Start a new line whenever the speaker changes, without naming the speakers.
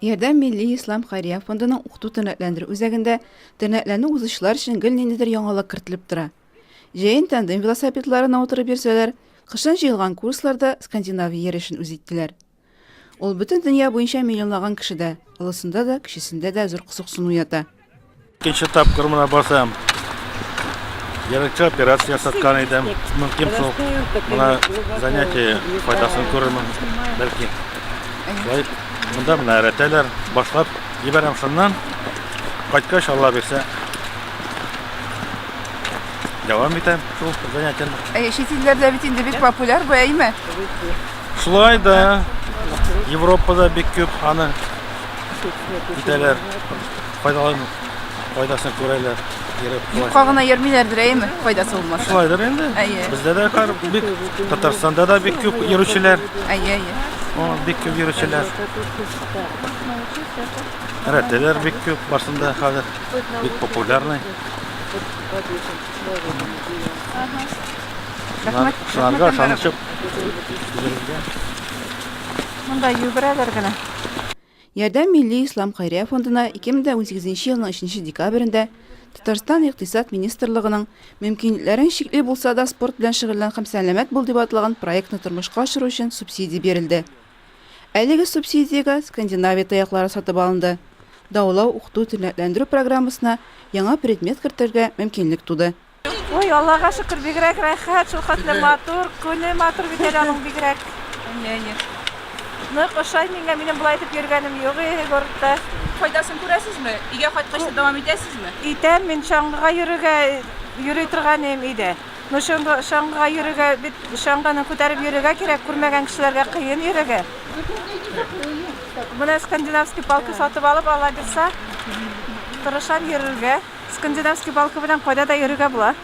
Ярдәм Милли Ислам Хайрия фондының укыту тернәкләндерү үзәгендә тернәкләнү узышлар өчен гел ниндидер яңалык кертелеп тора. Җәен тандем велосипедларына утырып йөрсәләр, кышын җыелган курсларда Скандинавия йөрешен үз иттеләр. Ул бөтен дөнья буенча миллионлаган кешедә, олысында да, кечесендә дә зур кызыксыну уята.
Икенче тапкыр мына барсам, ерекче операция ясаткан идем. Мөмкин шул мына занятие файдасын күрермен, бәлки. Шулай монда менә рәтәләр башлап җибәрәм шуннан. Кайткач Алла бирсә, дәвам итәм шул занятиене.
Чит илләрдә бит инде бик популяр бу, әйме?
Шулай да Европада бик күп аны итәләр, файдасын күрәләр.
Юкка гына йөрмиләрдер, әйме? Файдасы булмаса.
Шулайдыр инде. Бездә дә бик Татарстанда да бик күп йөрүчеләр. Бик күп йөрүчеләр. Рәтәләр бик күп барсында хәзер. Бик популярный. Шуларга шанышып
Монда йөгерәләр генә. Ярдәм Милли Ислам Хайрия фондына 2018 елның 3 декабрендә Татарстан Икътисад министрлыгының мөмкинлекләрең чикле булса да спорт белән шөгыльлән һәм сәламәт бул дип аталган проектны тормышка ашыру өчен субсидия бирелде. Әлеге субсидиягә Скандинавия таяклары сатып алынды. Даулау укыту тернәкләндерү программасына яңа предмет кертергә мөмкинлек туды.
Ой, Аллага шөкер, бигрәк рәхәт, шул хәтле матур, күне матур бит әле аның бигрәк. Нык ошай миңа, минем булай итеп йөргәнем юк городта.
Файдасын күрәсезме? Игә кайткачта дәвам итәсезме?
Итәм, мин шаңгыга йөри торганым иде. Ну шаңгыга йөрергә, бит шаңгыны күтәреп йөрергә кирәк, күрмәгән кешеләргә кыен йөрергә. Менә скандинавский палка сатып алып ала бирсә, тырышам йөрергә. Скандинавский палка белән кайда да йөрергә була.